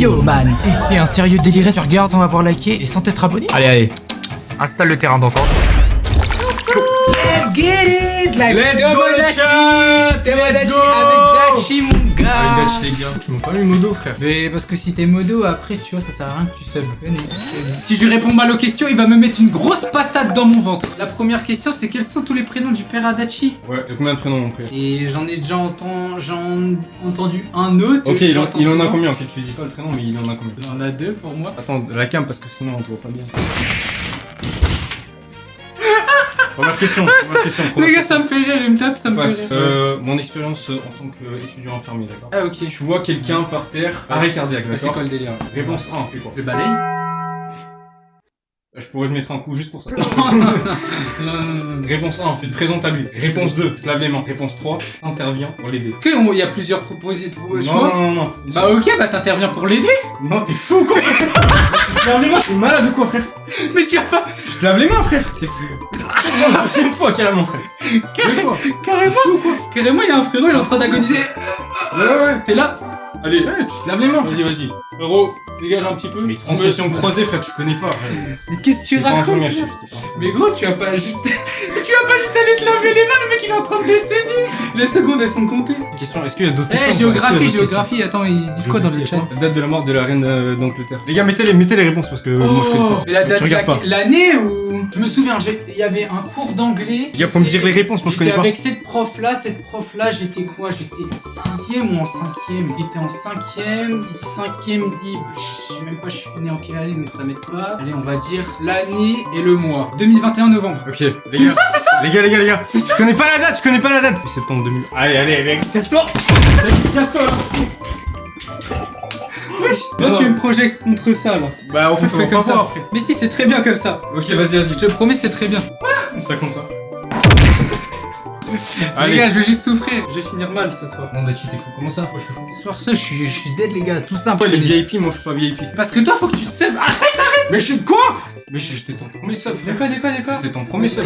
Yo man, t'es un sérieux déliré, tu regardes sans avoir liké et sans t'être abonné? Allez, installe le terrain d'entente. Let's get it! Let's go le chat! Let's go! Avec Dachi mon gars! Avec Dachi les gars, tu m'as pas mis modo frère. Mais parce que si t'es modo après tu vois ça sert à rien que tu sub. Si je lui réponds mal aux questions il va me mettre une grosse patate dans mon ventre. La première question c'est quels sont tous les prénoms du père Adachi? Ouais, il y a combien de prénoms mon frère? Et j'en ai déjà entendu un autre. Ok, il en a combien? Ok, tu dis pas le prénom mais il en a combien? Il en a deux pour moi. Attends, la cam parce que sinon on te voit pas bien. Première question. Les gars, ça me fait rire, il me tape, ça me fait rire. Mon expérience en tant qu'étudiant infirmier, d'accord? Ah, ok. Tu vois quelqu'un par terre, arrêt cardiaque, C'est d'accord? quoi le délire? Réponse 1, fais quoi? Je balaye? Je pourrais te mettre un coup juste pour ça. Non. Réponse 1, c'est de présentabilité. Réponse 2, lave les mains. Réponse 3, intervient pour l'aider. Il y a plusieurs propositions choix. Non. Bah, ok, bah t'interviens pour l'aider. Non, t'es fou quoi? Tu te laves les mains? T'es malade ou quoi, frère? Mais tu vas pas. Tu te laves les mains, frère? T'es fou. La deuxième fois, carrément, frère. Carrément, il y a un frérot, il est en train d'agoniser. Ouais. T'es là. Allez, ouais, tu te laves les mains. Vas-y. Frérot, dégage un petit peu. Mais transmission croisée, frère, tu connais pas. Mais qu'est-ce que tu racontes? Mais gros, tu vas pas juste aller te laver les mains, le mec il est en train de décéder. Les secondes elles sont comptées. Question, est-ce qu'il y a d'autres Eh, questions? géographie, attends, ils disent quoi dans le chat? La date de la mort de la reine d'Angleterre. Les gars, mettez les réponses parce que moi je connais pas. Mais la date, tu regardes pas. l'année où... Je me souviens, il y avait un cours d'anglais. Il faut me dire les réponses, moi je connais pas. Avec cette prof là, j'étais quoi? J'étais en 6ème ou en 5ème? J'étais en 5ème, 5ème dit... Je sais même pas, je suis né en quelle année, donc ça m'aide pas. Allez, on va dire l'année et le mois. 2021 novembre. Ok, c'est ça. Les gars. Tu connais pas la date. Septembre 2000. Allez, casse-toi là. Wesh, toi tu me projettes contre ça là. Bah on fait comme ça après. Mais si, c'est très bien comme ça. Ok, vas-y. Je te promets, c'est très bien. Ça compte pas. Les gars, je vais juste souffrir. Je vais finir mal ce soir. Non, Dachi, t'es fou. Comment ça? Moi je suis fou. Ce soir, je suis dead, les gars. Tout simple. Pourquoi les VIP? Moi je suis pas VIP. Parce que toi, faut que tu te sèves. Mais je suis quoi? Mais j'étais ton premier sub, De frère. quoi J'étais ton premier sub.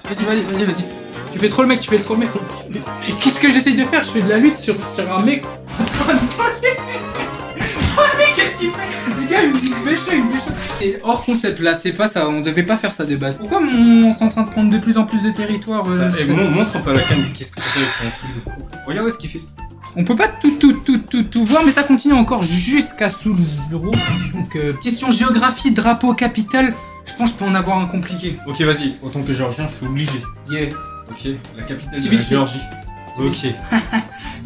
Vas-y. Tu fais trop le mec, Et qu'est-ce que j'essaye de faire? Je fais de la lutte sur un mec. Oh mec, qu'est-ce qu'il fait? Les gars, il me méchant. C'est hors concept là, c'est pas ça, on devait pas faire ça de base. Pourquoi on s'est en train de prendre de plus en plus de territoire Montre un peu à la cam, qu'est-ce que tu fais avec ton truc de cours? Regarde ce qu'il fait. On peut pas tout voir, mais ça continue encore jusqu'à sous le bureau. Donc, question géographie, drapeau, capitale. Je pense que je peux en avoir un compliqué. Ok, vas-y, autant que géorgien, je suis obligé. Yeah. Ok, la capitale de Tbilissi. la Géorgie. Ok.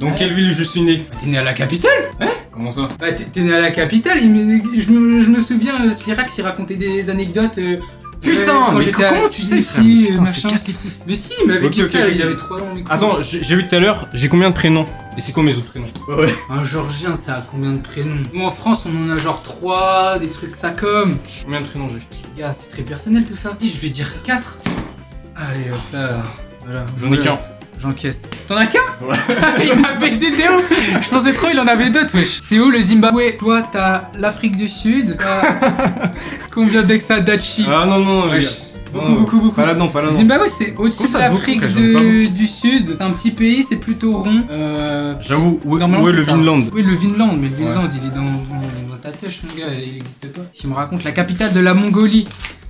Dans quelle ville je suis né? T'es né à la capitale? Hein? Comment ça? Bah t'es né à la capitale, je me souviens, Slirax il racontait des anecdotes. Putain, quand mais j'étais comment à tu sais, frère? Sissi, Putain, machin. c'est casse les couilles. Mais si, il m'avait Ok, dit ok, ça, ok. il avait 3 ans. Attends, j'ai vu tout à l'heure, j'ai combien de prénoms? Et c'est quoi mes autres prénoms? Ouais. Un Georgien, ça a combien de prénoms? Nous en France, on en a genre 3, des trucs ça comme. Combien de prénoms j'ai? Les gars, c'est très personnel tout ça. Si, je vais dire 4. Allez, hop là. Voilà. J'en ai qu'un. J'encaisse. T'en as qu'un? Ouais. Il m'a baisé Théo. Je pensais trop il en avait d'autres, wesh. C'est où le Zimbabwe? Toi, t'as l'Afrique du Sud. Combien d'Exadachi? Ah non, les Wesh. gars. Beaucoup. Pas là-dedans. Zimbabwe, c'est au-dessus Comment de ça, l'Afrique beaucoup, frère, j'aime du Sud. C'est un petit pays, c'est plutôt rond. J'avoue, où Normalement, est le c'est ça. Vinland? Oui, le Vinland, mais le Vinland, il est dans ta tâche, mon gars, il existe pas. S'il me raconte la capitale de la Mongolie.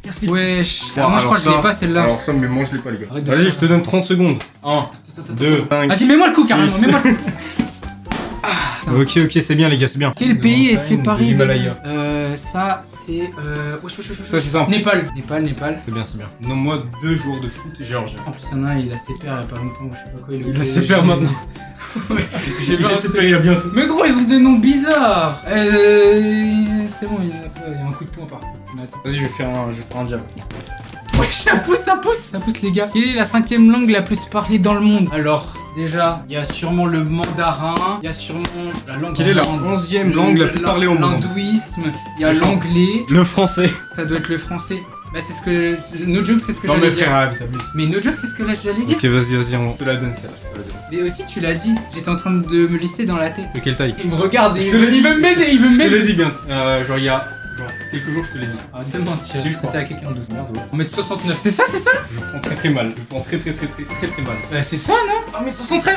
Merci. Wesh. Bon, moi, je crois alors que je l'ai ça- pas celle-là. Alors ça, mais moi je l'ai pas, les gars. Arrête de Vas-y, faire je te donne 30 secondes. 1, 2, 5. Vas-y, mets-moi le coup, carrément, six. mets-moi le coup. Ok, c'est bien, les gars, c'est bien. Quel pays est séparé de l'Himalaya? Ça, c'est. Wesh. Ça, c'est simple. Népal. C'est bien. Nomme-moi 2 joueurs de foot géorgiens. En plus, il y en a un, il a ses pairs il y a pas longtemps, je sais pas quoi. Il a ses pairs maintenant. Ouais, j'ai vu Il un a ses truc. pairs il y a bientôt. Mais gros, ils ont des noms bizarres. C'est bon, il y a un coup de poing par contre. Mais attends. Vas-y, je vais faire un jab. Ouais, ça pousse les gars. Quelle est la 5ème langue la plus parlée dans le monde? Alors, déjà, il y a sûrement le mandarin, il y a sûrement la langue. Quelle est la allemande, 11e langue la plus parlée au monde? L'hindouisme, il y a Le chant. l'anglais, Le français. ça doit être le français. Bah, c'est ce que. No joke, c'est ce que Non, j'allais mais dire. frère, t'abuses. Mais no joke, c'est ce que là j'allais dire. Ok, vas-y, on te la donne, celle-là. Je te la donne. Mais aussi, tu l'as dit, j'étais en train de me lister dans la tête. De quelle taille? Il me regarde et Je te l'ai dit. il veut me baiser, Je te l'ai dit bien. Genre, il y a quelques jours, je te l'ai dit. Arrête de mentir, Si, je crois. c'était à quelqu'un d'autre. Bravo. 1m69. C'est ça, c'est ça? Je prends très mal. Je prends très mal. C'est ça, non? 1m73.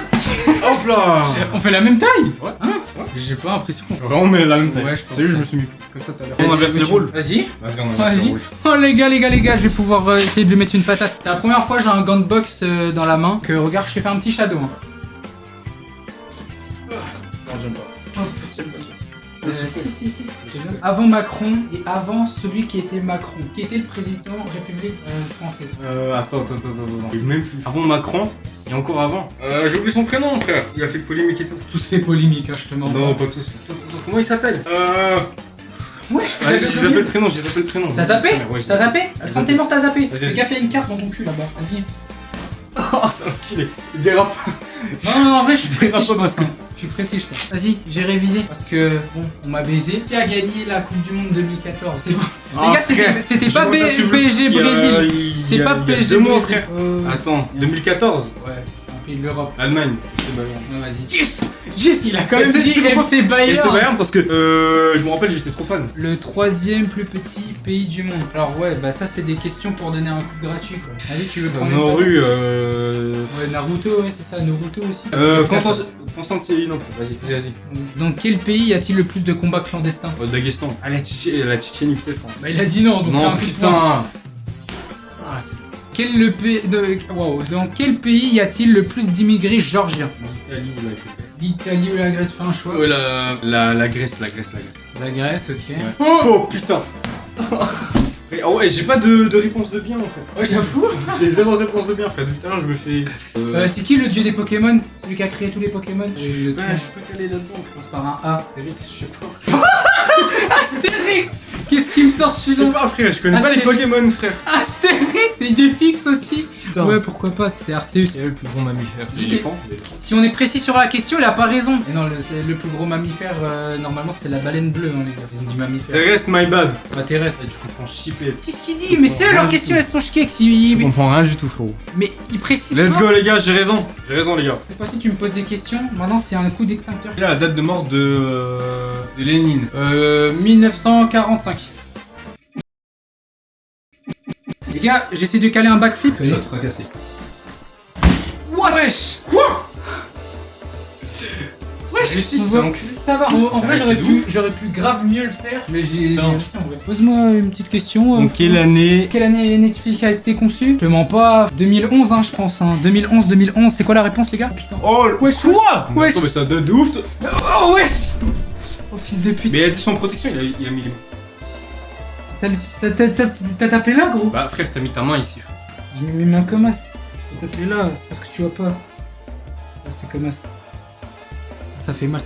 Hop là. On fait la même taille? Ouais. Hein? Ouais. J'ai pas l'impression. Vraiment, mais la même taille. Ouais, je pense. T'as vu, je me suis mis comme ça tout à l'heure. On inverse les rôles. Vas-y. Vas-y, on inverse les Vas-y. rôles. Oh les gars, je vais pouvoir essayer de lui mettre une patate. C'est la première fois que j'ai un gant de boxe dans la main. Que regarde, je t'ai fait un petit shadow. Hein. Non, j'aime pas. Si. Avant Macron et avant celui qui était Macron, qui était le président République français. Attends. Et même plus. Avant Macron et encore avant. J'ai oublié son prénom, frère. Il a fait polémique et tout. Tout se fait polémique, hein, je te mens. Non, pas tous. Attends, comment il s'appelle Ouais, Vas-y, j'ai zappé le prénom, T'as zappé? Ouais, T'as zappé? Santé morte, t'as zappé. Vas-y. Le gars fait une carte dans ton cul là-bas, vas-y. Oh, c'est un enculé. Il dérape. Non, en vrai, je suis Dérape précis, je pas pense. parce que- Je suis précis, je pense. Vas-y, j'ai révisé. Parce que, bon, on m'a baisé. Qui a gagné la Coupe du Monde 2014? C'est bon. Les gars, c'était pas PSG Brésil. C'était pas PSG deux mois, Brésil. frère. Attends, 2014. Ouais, un pays de l'Europe. Allemagne. Ouais, vas-y. Yes. Il a quand même Tu sais dit pourquoi FC Et c'est Bayern. Bayern parce que je me rappelle, j'étais trop fan. Le 3e plus petit pays du monde. Alors ouais, bah ça c'est des questions pour donner un coup gratuit quoi. Allez, tu veux prendre une Nauru, Ouais, Naruto, ouais, c'est ça, Naruto aussi. Constantinople, vas-y. Dans quel pays y a-t-il le plus de combats clandestins? Daghestan. Ah, la Tchétchénie peut-être. Hein. Bah il a dit non, donc c'est un Non, coup de poing. putain. Ah, c'est Dans quel pays y a-t-il le plus d'immigrés géorgiens? l'Italie ou la Grèce. L'Italie ou la Grèce? Fais un choix. Ouais, la Grèce. La Grèce, ok. Oh putain. Oh ouais, j'ai pas de réponse de bien en fait. Ouais, j'avoue. J'ai zéro réponse de bien, frère. Depuis tout à l'heure, je me fais. C'est qui le dieu des Pokémon? Celui qui a créé tous les Pokémon? Je suis pas calé là-dedans. Je pense par un A. Astérix, je sais pas. Astérix! Qu'est-ce qui me sort Je sais celui-là? pas, frère, je connais pas les Astérix. Pokémon, frère. Astérix! C'est Idéfix aussi? Putain. Ouais, pourquoi pas, c'était Arceus. Quel est le plus grand mammifère? Ok. L'éléphant. Si on est précis sur la question, il a pas raison. Et non, le plus gros mammifère, normalement, c'est la baleine bleue, hein, les gars. Ils ont dit mammifère. Terrestre, my bad. Bah, terrestre. Tu comprends chipé. Qu'est-ce qu'il dit? Mais c'est eux, leurs questions, elles sont chiquées. Si... comprends rien du tout, frérot. Mais il précise Let's pas. go, les gars, j'ai raison, les gars. Cette fois-ci, tu me poses des questions. Maintenant, c'est un coup d'extincteur. Et là, la date de mort de Lénine. 1945. Les gars, j'essaie de caler un backflip. Je vais te fracasser. What? Wesh! Wesh! Réussi, on c'est voit- un enculé. Ça va, en vrai, c'est j'aurais pu grave mieux le faire. Mais j'ai Non. réussi en vrai. Pose-moi une petite question. Donc, quelle année? Quelle année Netflix a été conçu? Je mens pas. 2011, hein, je pense. Hein. 2011. C'est quoi la réponse, les gars? Putain. Oh, Wesh. quoi? Wesh. Attends, mais ça date de ouf. Oh, wesh! Oh, fils de pute. Mais il a dit son protection, il a mis les mains. T'as tapé là, gros? Bah, frère, t'as mis ta main ici. J'ai mis mes mains comme as. T'as tapé là, c'est parce que tu vois pas. Ah, c'est comme as. Ça fait mal.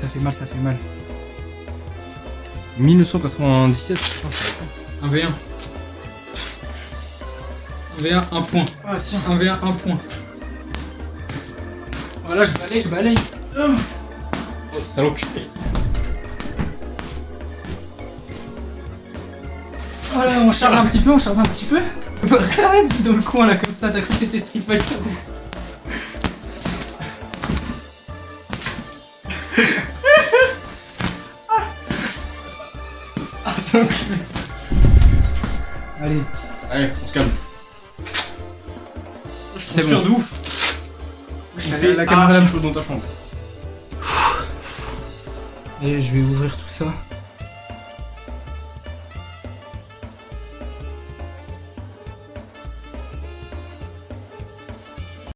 1997. 1v1. 1v1, 1 point. Ah, tiens. 1v1, 1 point. Voilà, je balaye. Oh, c'est l'enculé. Voilà, on charge un petit peu. Arrête dans le coin là, comme ça, t'as cru que c'était Street Fighter. Ah, c'est l'enculé. Allez, Allez, on se calme. c'est Transpire bon. de ouf. La- Il la caméra là. chaud dans ta chambre. Et je vais ouvrir tout ça.